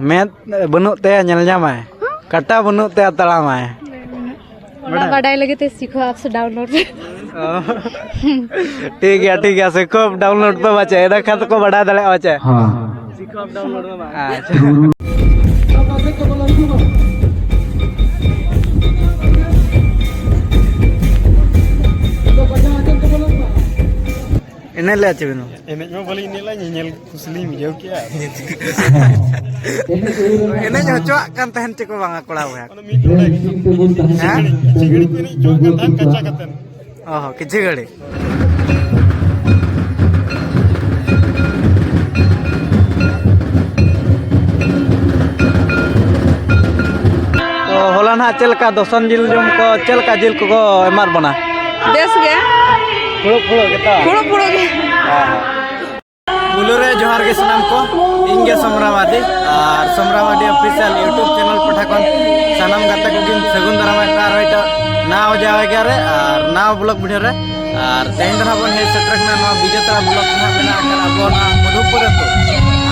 med बनut te nyel nyamai kata बनut te talamai बड़ा बड़ाई लगे तो सीखो आपसे डाउनलोड ठीक है सीखो डाउनलोड पे बचे एदा खात को बढ़ा दले बचे हां सीखो आप डाउनलोड में अच्छा इन्हें ले आचे बिनो इन्हें जो बोली इन्हें ला nyel kusli mijau kia इन्हें जो चोक kan tahan ceko bang aku lawe ha cigड़ी को नहीं चोक kan tahan kaca katen oh cigड़ी तो होला ना चलका दोसन जिल जम को चलका जिल को एमार बना बेस गया फुड़ो के बुलुरे जोहार के सनम को इंगे समरावादी और समरावादी ऑफिशियल यूट्यूब चैनल पठाकन सनम गाते को गिन सगुन दरामा कार होइटा नाव जावे के रे और नाव ब्लॉग वीडियो रे और तेन दरा बन हे सेट्रक ना नो बिजेतरा ब्लॉग ना बना कर अब ना मधुपुर तो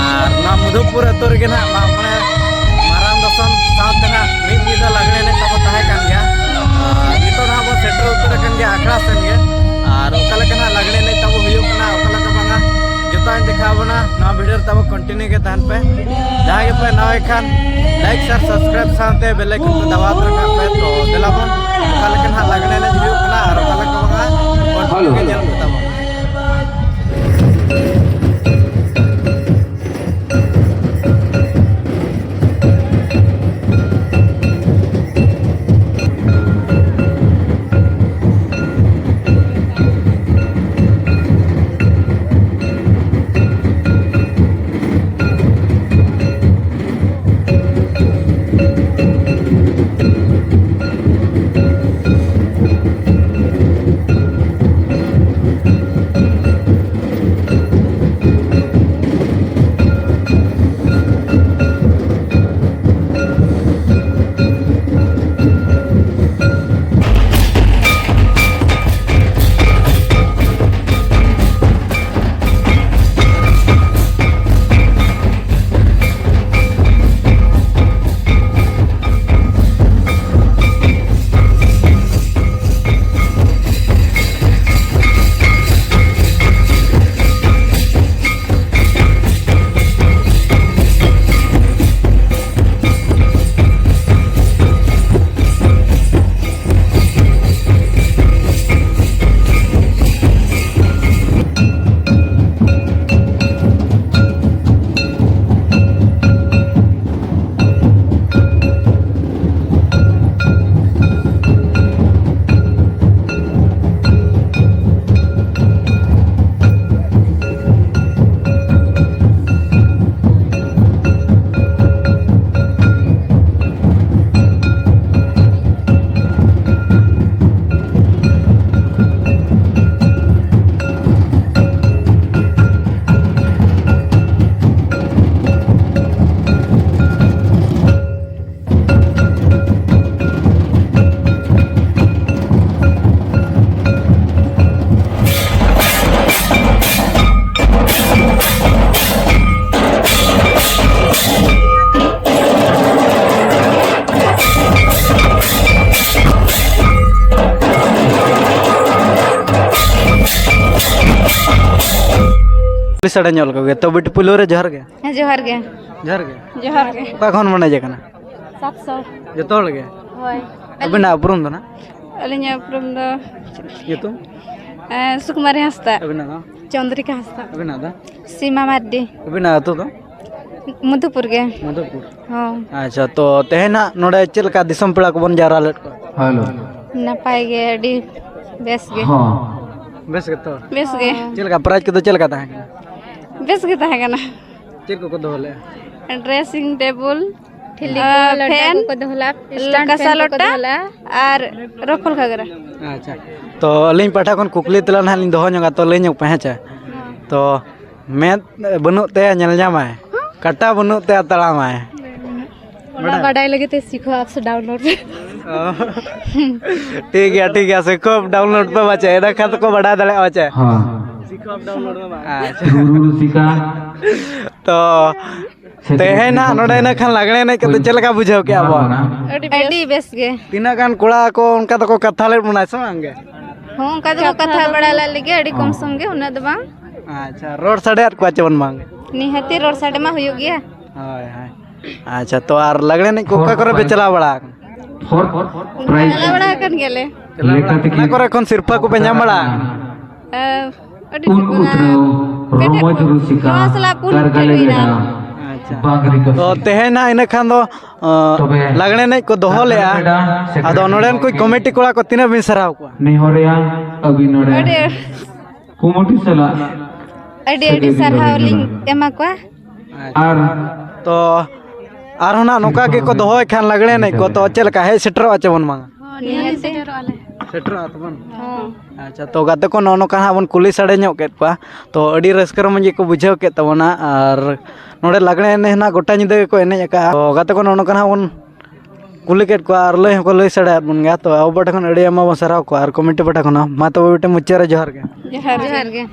और ना मधुपुर तो रे ना माने माराम दसन साथ ना मिद मिदा लगने ने तब ताहे कान गया नितो ना बो सेटर उतर कान गया आखड़ा सन गया और ओकला कना लगने नहीं तब हुयो कना ओकला का बांगा जोता दिखावना ना वीडियो तब कंटिन्यू के तहन पे जहां के पे नवे खान लाइक शेयर सब्सक्राइब साथे बेल आइकन को दबा रखा पे तो दिलाबन ओकला कना लगने ने हुयो कना और ओकला का बांगा कंटिन्यू के चल तब सड़ा ñol ko ge to bit pulo re johar ge जोहर के का खन मने जे kana 700 joto hol ge होय abina uprum do na अलिnya from the itu सुकुमारी हंसता abina da चंद्रिका हंसता abina da Seema Mardi abina to to Madhupur के मधुपुर हां अच्छा तो तेहना नोडे चलका दिसम पेड़ा को बन जारा लेट को हेलो नपाई गे डी बेस गे हां बेस के तो बेस गे चलका प्राइस के तो चलका ता है बेस गे ता है ना चल को दोले ड्रेसिंग टेबल फैन को दोला कसा लोटा और रफल घाघरा अच्छा तो अलिन पाठा खन कुकली तला ना लिन दोह नगा तो लेन पहचा तो मैं बनु ते ñel ñamaय कटा बनु ते तड़ामाय बड़ा बड़ाई लगे तो सीखो आपसे डाउनलोड ठीक है सीखो डाउनलोड पे बचे एदा खात को बढ़ा दले बचे हां सीखो डाउनलोड में अच्छा सीखा तो तेहेना नोडे ना खान लगने ने कते चलका बुझाव के अब अडी बेस गे तीना गान कोड़ा को उनका तो को कथा ले बनाय संगे हों का तो कथा बड़ा लगे अडी कम संगे उना दो बांग अच्छा रोड साडे आर को चवन मांगे निहती रोड साइड में हुयो गया हाय हाय अच्छा तो आर लगने ने कोका करे पे चला बड़ा चला बड़ा कर गेले ना करे कोन सिरफा को पे ᱧᱟᱢ बड़ा अडी रोमोज रुसिका कारगाले तो तेहेना इन खान दो लगने ने को दोहो ले आदो नोडेन कोई कमेटी कोड़ा को तीना बिन सराव को नेहरिया अभी नोडे कुमुटी सला अडी अडी सरहाव लिंग एमा को आर तो आर होना नोका के को दोहो खान लगने ने को तो चल का है सेटर आचवन मांगा सेटर आतबन अच्छा तो गाते को नोनो का बन कुली साड़े ᱧᱚᱜ केत को तो अडी रस्कर मंजे को बुझाव के तबना आर नोडे लगने ने ना गोटा निदे को एने का तो गाते को नोनो का बन कुली केत को आर लय को लय साड़े बन गया तो अब बटा खन अडी अमा सराव को आर कमेटी बटा खन मा तो बेटे मुच्चारे जोहार के जोहार गे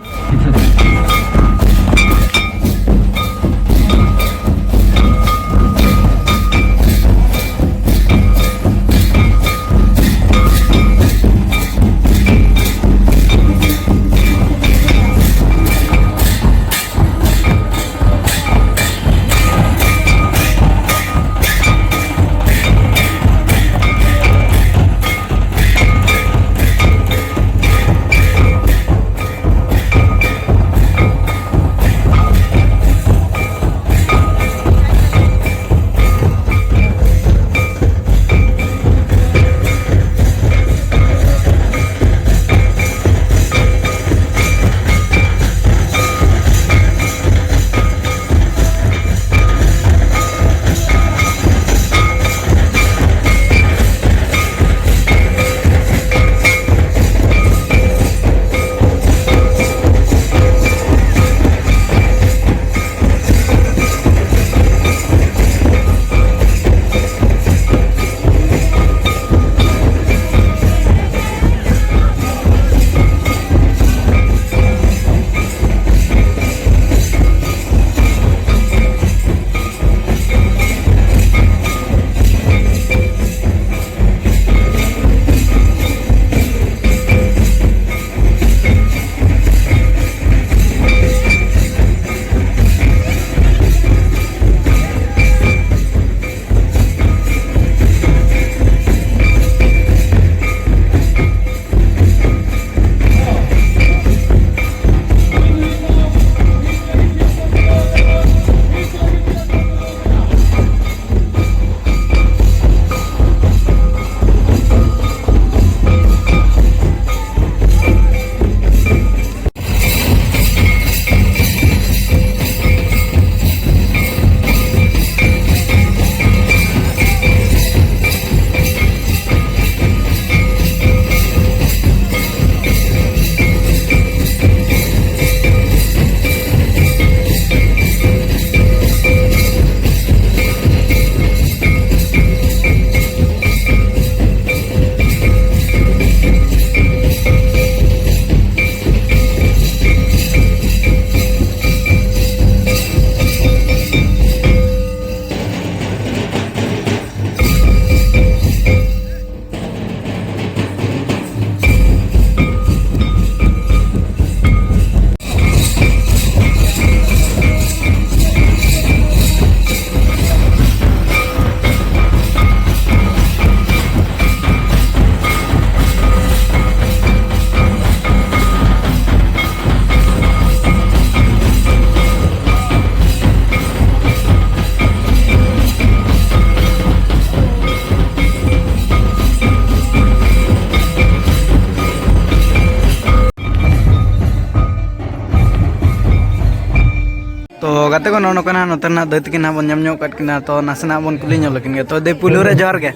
तो गाते को नोनो कना नोतना दैत किना बन ᱧᱟᱢ ᱧᱚᱜ ᱠᱟᱫ ᱠᱤᱱᱟ तो नासना बन कुली ᱧᱚᱜ लकिन गे तो दे पुलु रे जोहार गे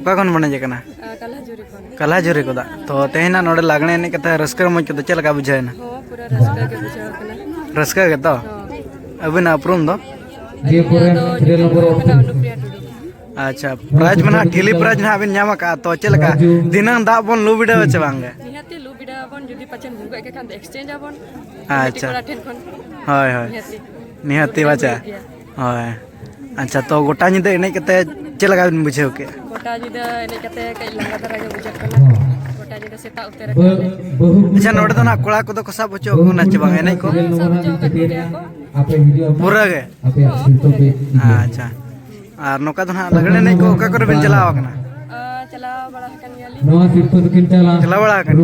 का कोन बने जे कना कला जुरी को दा तो तेहना नोडे लागने ने कथा रस्कर मज के चलका बुझायना पूरा रस्का के बुझाव कना रस्का के तो अबिना अपरूम दो ये पूरे थ्री नंबर अच्छा प्राइज मना ठिली प्राइज ना अबिन ᱧᱟᱢ का तो चलका दिनन दा बन लु बिडा बचे बांगे निहाती लु बिडा बन जुदी पचन भुगा के खान एक्सचेंज आबन अच्छा कोरा ठेन खन हाय हाय निहती बाचा होय अच्छा तो गोटा निदे एने कते चे लगा बिन बुझेव के गोटा जिदा एने कते कई लंगा धरा के बुझे कना गोटा जिदा सेता उतर अच्छा नोडे तो ना कोड़ा को तो सब बचो को नाच बांग एने को पूरा के अच्छा और नोका तो ना लगने नहीं को का कर बिन चलाव कना चला बड़ा कन याली चला बड़ा कन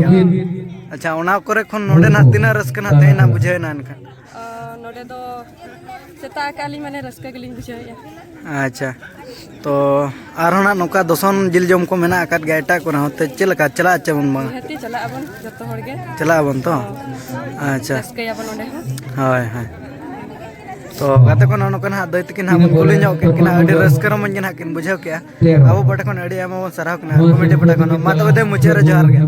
अच्छा ओना करे खन नोडे ना तिना रस्क ना तेना बुझे ना अनका नोडे दो सेता काली माने रस्क गलिंग बुझे अच्छा तो आरोना नोका दोसन जिल जम को मेना आकात गायटा को ना ते चलका चला अच्छा बन बा हेती चला अबन जतो होड़गे चला बन तो अच्छा रस्क याबन ओडे हाय हाय तो गाते को नोनो कना दैत किन हम कुली जाओ किन अडी रस्कर मन जन किन बुझाव के अब बटा कोन अडी हम सराह कना कमेटी बटा कोन मा तो दे मुचेर जोहार गे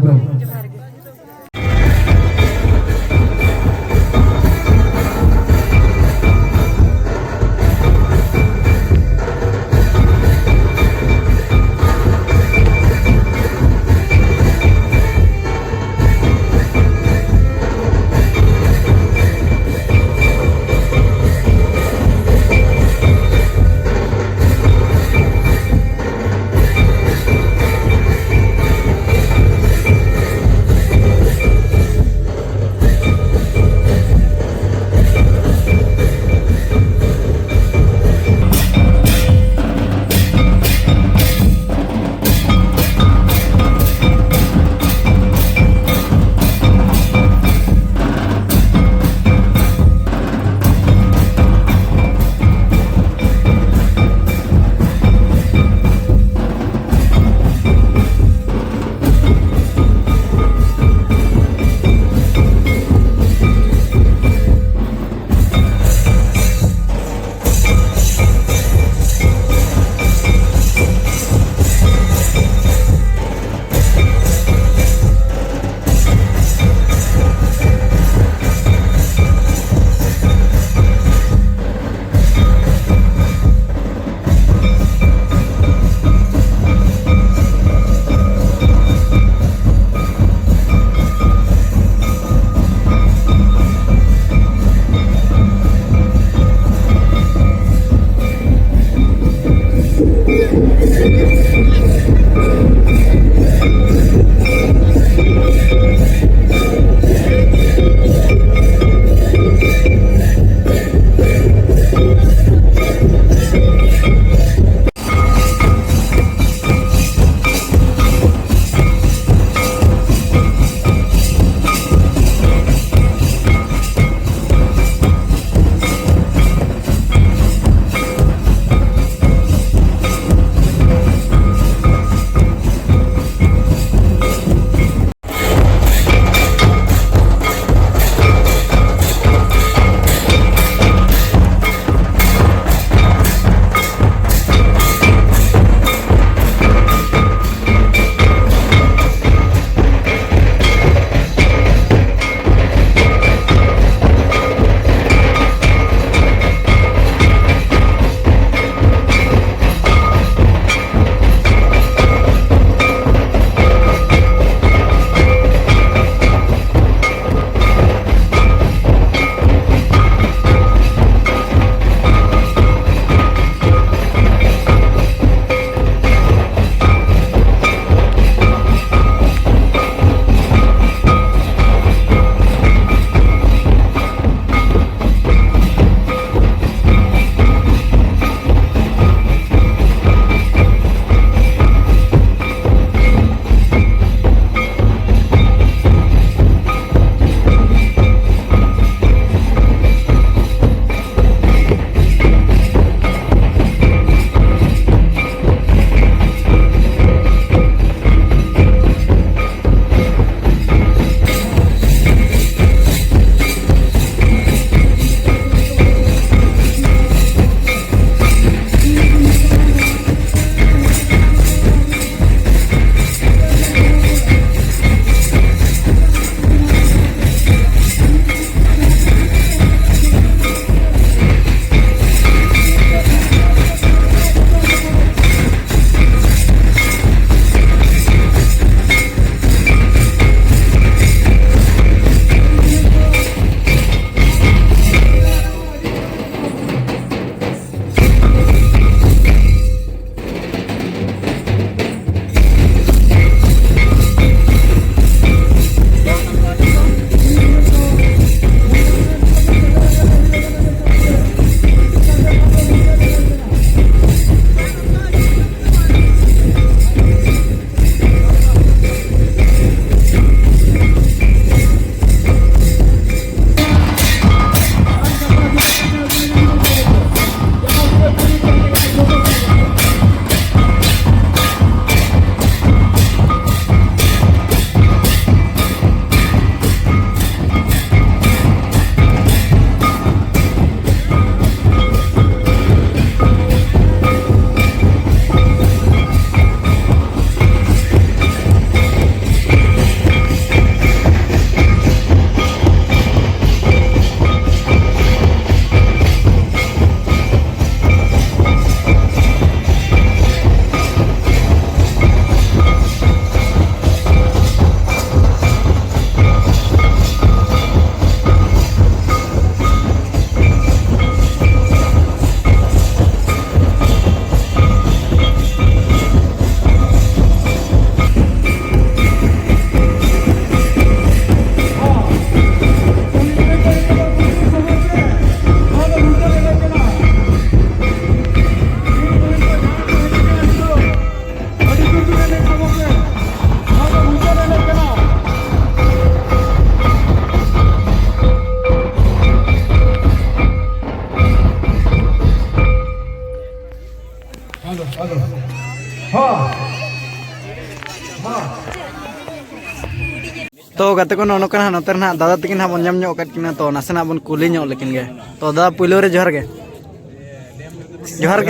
तो गाते को नोनो कना नोतर ना दादा तकिन हा बन जाम ᱧᱚᱜ ᱠᱟᱫ ᱠᱤᱱᱟ तो नासेना बन कुली ᱧᱚᱜ लेकिन गे तो दादा पुइलो रे जोहार गे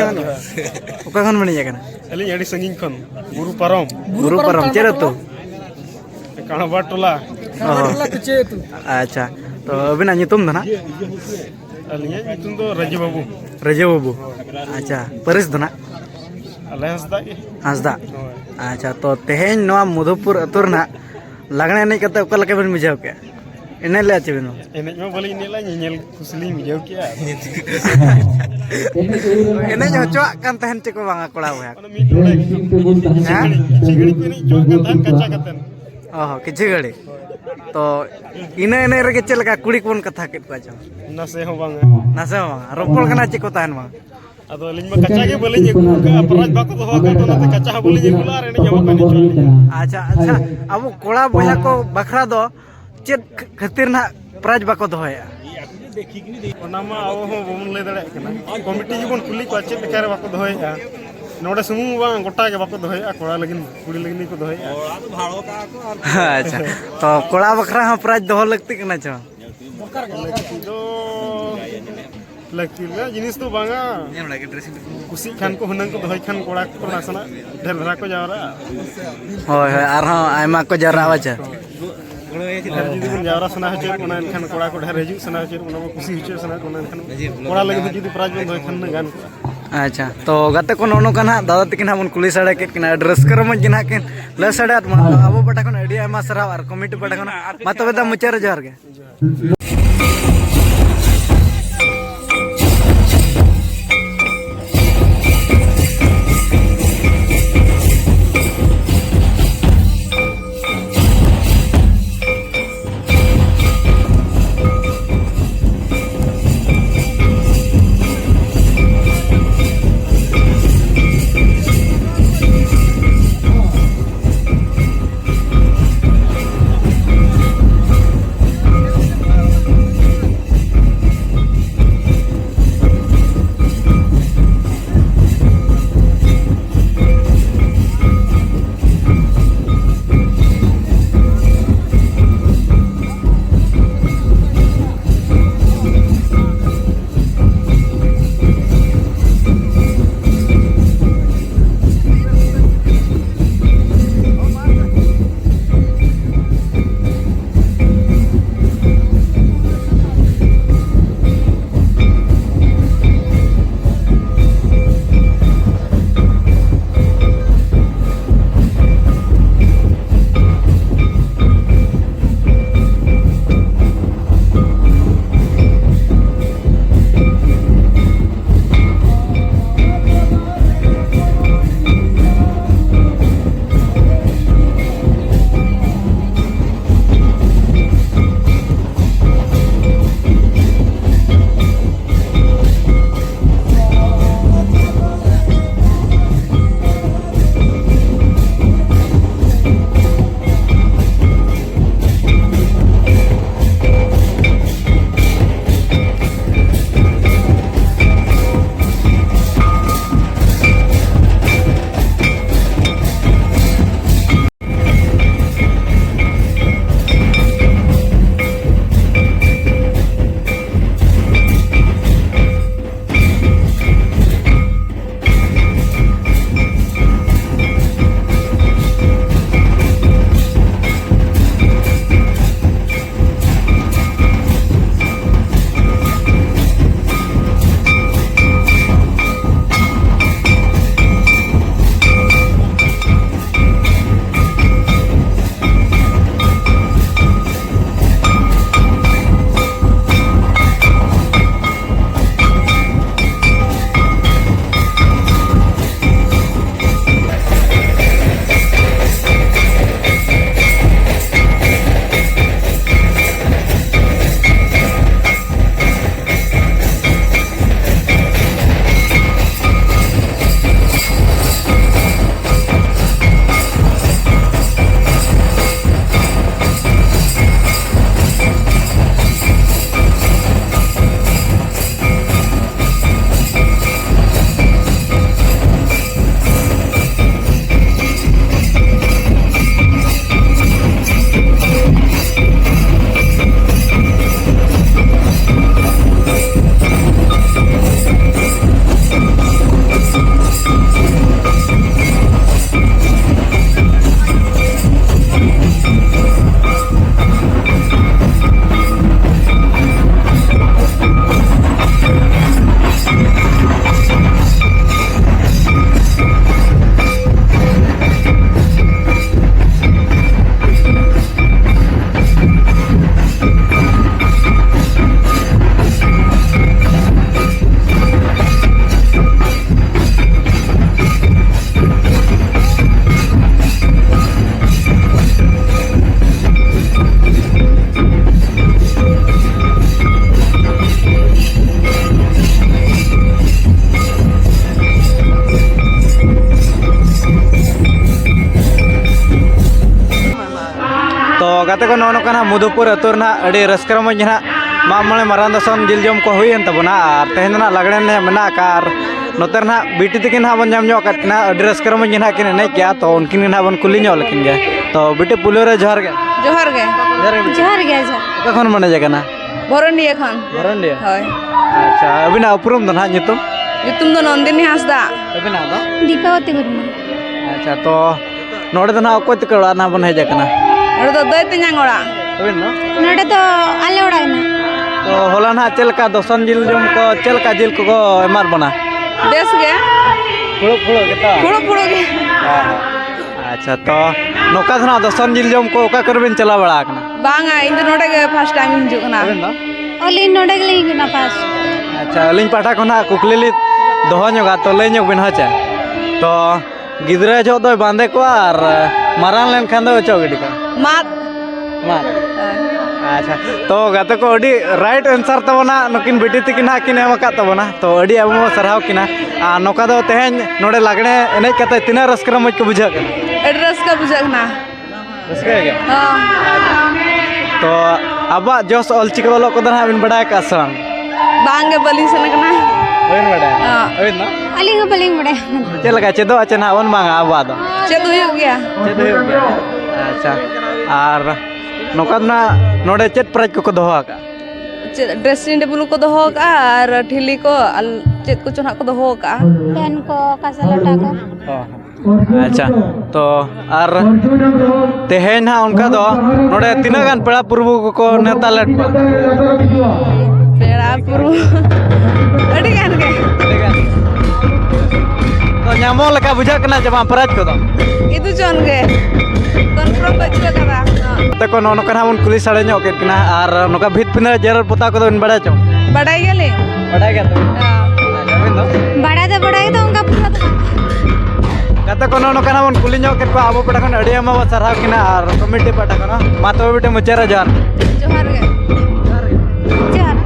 मन ओका खन बनी जाकना अली अड़ी संगिन खन गुरु परम चेर तो काणबा टोला अच्छा तो अबिना नितुम दना अलिया नितुम दो रजे बाबू अच्छा परिस दना अले हंसदा अच्छा तो तेहेन नवा मधुपुर अतुर ना लगने एने कते ओका लके बन बुझाव के एने ले आचे बिनो एने में बोली नेला नेल खुसली बुझाव के एने हचवा कान तहन चको बांगा कोड़ा होया मी टोले चिगड़ी पे नहीं चोक कान कच्चा कतन ओहो किछि गड़ी तो इने एने रे के चलका कुड़ी कोन कथा के को जा नसे हो बांगा नासे रोपड़ कना चिको तहन मा अदो लिंग में कच्चा के बोली जे अपराध बाको तो होगा तो नते कच्चा बोली जे गुला रे ने जमा कानी अच्छा अच्छा अब कोड़ा बोया को बखरा दो चेत खातिर ना प्राइज बाको दोया ओनामा अब हो बमन ले दड़े कना कमिटी जीवन कुली को चेत लेकर बाको दोया नोडे सुमु बांग गोटा के बाको दोया कोड़ा लगिन कुड़ी लगिन को दोया अच्छा तो कोड़ा बखरा हम प्राइज दो लगती कना छ तो लकी ना जिनिस तो बांगा कुसी खान को हुनंग को दोय खान कोड़ा को नासना ढेर धरा को जावरा होय होय आर हां आयमा को जरावा छ जुदी बन जावरा सना हचे कोना खान कोड़ा को ढेर हिजु सना हचे कोना कुसी हचे सना कोना खान कोड़ा लगे जुदी प्राइज बन दोय खान गान अच्छा तो गाते को नोनो कना दादा तकिन हमन कुली साडे के किना एड्रेस करम जिना के ले साडे अब बटा कोन एडी आयमा सराव आर कमिटी बटा कोन मा तबे दा मुचार जोहार के गाते को नौन का मधुपुर अतुर ना अड़ी रस्कर मज ना मामले मरान दसन जिल जम को हुई तबना और तेहन ना लगड़े ने मेना कार नोतर ना बीटी तक ना बन जाम कतना अड़ी रस्कर मज ना किन एने क्या तो उनकिन ना बन कुली ᱧᱚᱜ लेकिन गे तो बीटी पुलियो जोहर गे जोहर गे कखन मने जगह ना भरंडिया खान भरंडिया होय अच्छा अबिना उपरुम दो ना nyutum nyutum do Nandini Hasda अबिना दो दीपावती मुर्मू अच्छा तो नोड़े दो ना को तिकड़ा ना बन हेज कना ᱱᱚᱰᱮ ᱫᱚ ᱫᱟᱹᱭ ᱛᱮᱧᱟᱝ ᱚᱲᱟᱜ अबिन नो नोड़े तो आले ओड़ा ना तो होला ना चलका दसन जिल जम को चलका जिल को एमार बना बेस गे फुड़ो फुड़ो केता फुड़ो गे अच्छा तो नौका ना दसन जिल जम को ओका करबिन चला बड़ा कना बांगा इन दो नोडे गे फर्स्ट टाइम हिजु कना अबिन नो ओली नोड़े गले गुना पास अच्छा अलिंग पाठा को ना कुकलीली दोहो ᱧᱚᱜᱟ तो ले ᱧᱚᱜ बिन हचे तो गिद्रा जो दो बांधे को और मारान लेन खान दो चौ गिडी का मात मार अच्छा तो गाते को अडी राइट आंसर तबना नकिन बेटी तकिन हा किन एम का तबना तो अडी अब सरहाव किना आ नोका दो तेहन नोडे लागणे एनै कते तिना रस्कर मज को बुझा कना एड्रेस का बुझाकना रस्कर गे हां तो अबा जोस ऑलचिक वालो को दना बिन बड़ा का संग बांगे बलिंग सन कना बिन बड़ा अबिन ना अली को बलिंग बड़े चल लगा चेदो अचना वन मांगा अबा दो चेद हुयु गया चेदो अच्छा और नोका ना नोडे चेत प्राइज को दोहा का ड्रेसिंग टेबल को दोहो का और ठिली को चेद को चोना को दोहो का पेन को कासलटा को अच्छा तो और तेहन हा उनका दो नोडे तीना गान पेड़ा पुरबु को नेता लेट पेड़ा पुरु अडी गान के तो ᱧᱟᱢᱚᱜ ᱞᱮᱠᱟ ᱵᱩᱡᱷᱟᱹᱜ ᱠᱟᱱᱟ ᱡᱮ ᱵᱟᱝ ᱯᱨᱟइᱡ ᱠᱚᱫᱚ इदु जोन गे कन्फर्म बचुआ कदा ᱛᱮ ᱠᱚ ᱱᱚᱠᱟ ᱦᱟᱸ ᱵᱚᱱ ᱠᱩᱞᱤ ᱥᱟᱲᱮ ᱧᱚᱜ ᱠᱮᱫ ᱠᱤᱱᱟ ᱟᱨ ᱱᱚᱠᱟ ᱵᱷᱤᱛ ᱯᱤᱱᱟᱹ ᱡᱮᱨᱮᱲ ᱯᱚᱛᱟᱣ ᱠᱚᱫᱚ ᱵᱤᱱ ᱵᱟᱲᱟᱭ ᱪᱚ बड़ाई गेले ᱵᱟᱲᱟᱭ ᱜᱮᱭᱟ ᱛᱚ बड़ा तो उनका पूरा तो गाते को नोका हां ᱵᱚᱱ ᱠᱩᱞᱤ ᱧᱚᱜ ᱠᱮᱫ ᱠᱚᱣᱟ ᱟᱵᱚ ᱯᱟᱴᱟ ᱠᱷᱚᱱ ᱟᱹᱰᱤ ᱟᱭᱢᱟ ᱵᱚ ᱥᱟᱨᱦᱟᱣ ᱠᱤᱱᱟ ᱟᱨ ᱠᱚᱢᱤᱴᱤ ᱯᱟᱴᱟ ᱠᱷᱚᱱ ᱢᱟ ᱛᱚᱵᱮ ᱵᱤᱴᱮ ᱢᱩᱪᱟᱹᱫ ᱡᱚᱦᱟᱨ जोहार गे जोहर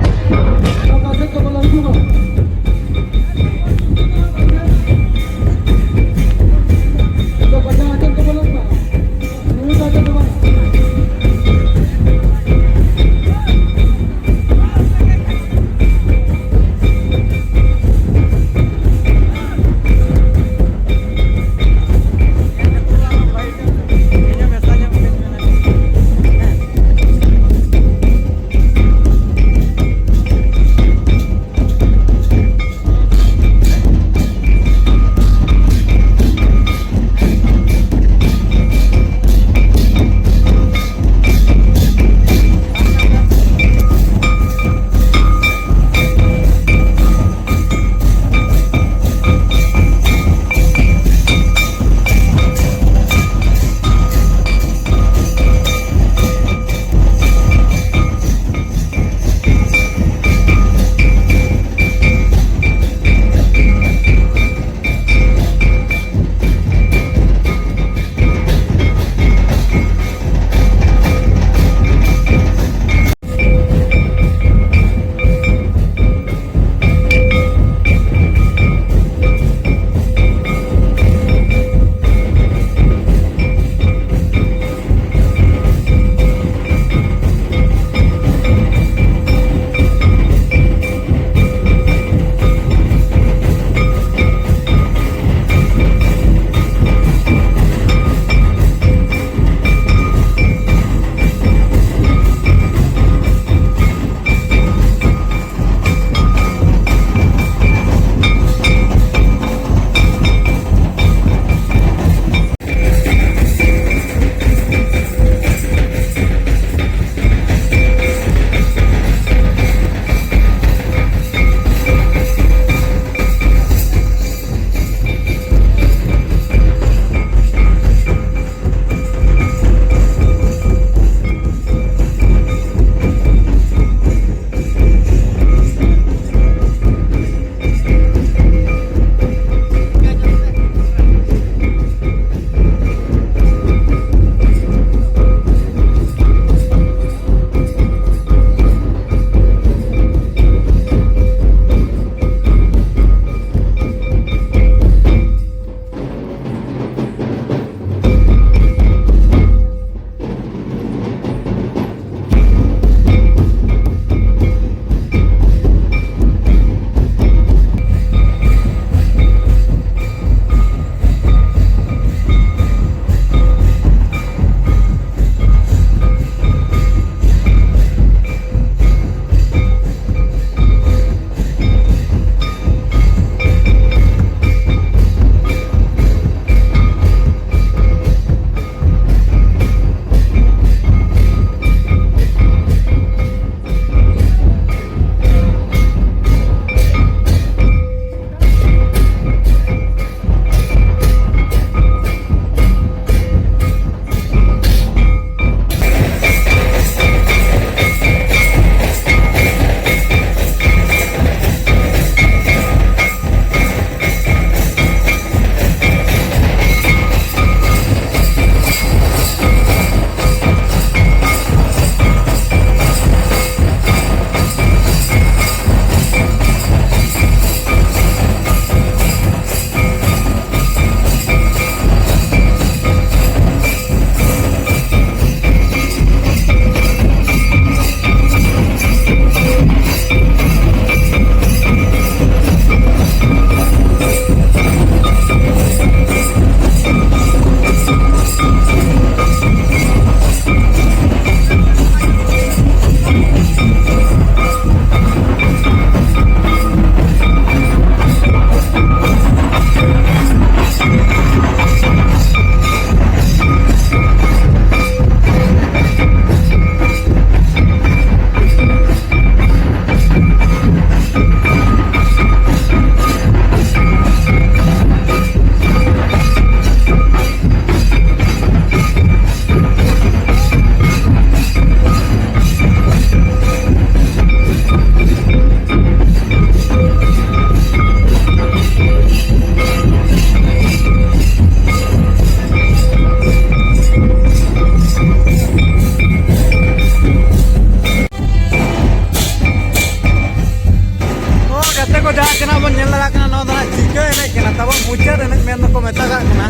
ko metaga kana.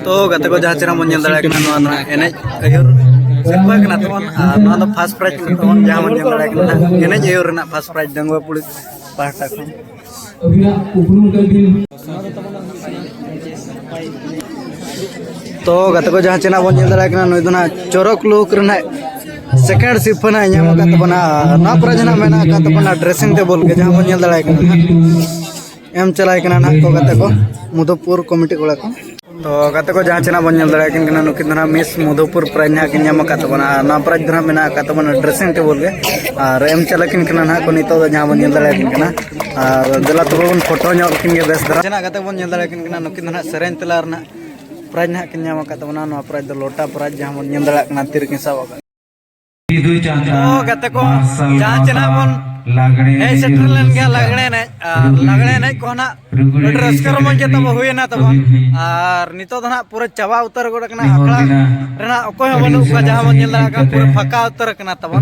तो गते को जहाँ चेना मन दाड़ा कना एने अयुर सिरपा कना तोन नवा दो फर्स्ट प्राइज तोन जहाँ मन दाड़ा कना एने अयुर रना फर्स्ट प्राइज डंगवा पुलिस पाहटा को तो गते को जहाँ चेना मन दाड़ा कना नय दोना चोरक लुक रना सेकंड सिप ना ᱧᱟᱢ ᱟᱠᱟᱫ ᱛᱟᱵᱚᱱᱟ ᱱᱚᱣᱟ ᱯᱨᱟइज ᱱᱟ ᱢᱮᱱᱟ ᱟᱠᱟᱫ ᱛᱟᱵᱚᱱᱟ ड्रेसिंग टेबल के जहाँ बन दाड़ा कना एम चलाय कना ना को गते को मधुपुर कमिटी कोला को तो गते को जहाँ चेना बन दाड़ा कना नुकिन दना मिस मधुपुर प्राइज ना किन ᱧᱟᱢ ᱟᱠᱟᱫ ᱛᱟᱵᱚᱱᱟ नवा प्राइज दना मेना आकात तबना ड्रेसिंग टेबल के और एम चलाकिन कना ना को नितो जहाँ बन दाड़ा कना और दला तो बन फोटो ᱧᱚᱜ किन के बेस दरा चेना गते बन दाड़ा कना नुकिन दना सेरेन तला रना प्राइज ना किन ᱧᱟᱢ ᱟᱠᱟᱫ तबना नवा प्राइज द लोटा प्राइज जहाँ बन दाड़ा कना तिर किन साब तो गते को जहाँ चेना बन ए सेटरलन के लगड़े ने को ना रस्कर मन के तब हुए ना तब और नितो दना पूरा चावा उतर गोड़ कना अखड़ा रेना ओको बनु का जहाँ मन दाड़ा का पूरा फका उतर कना तब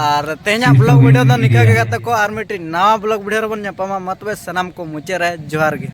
और तेना ब्लॉग वीडियो द निका के गते को आर मिटी नवा ब्लॉग वीडियो बन ᱧᱟᱯᱟᱢᱟ मतबे सनम को मुचे रहे जोहार गे।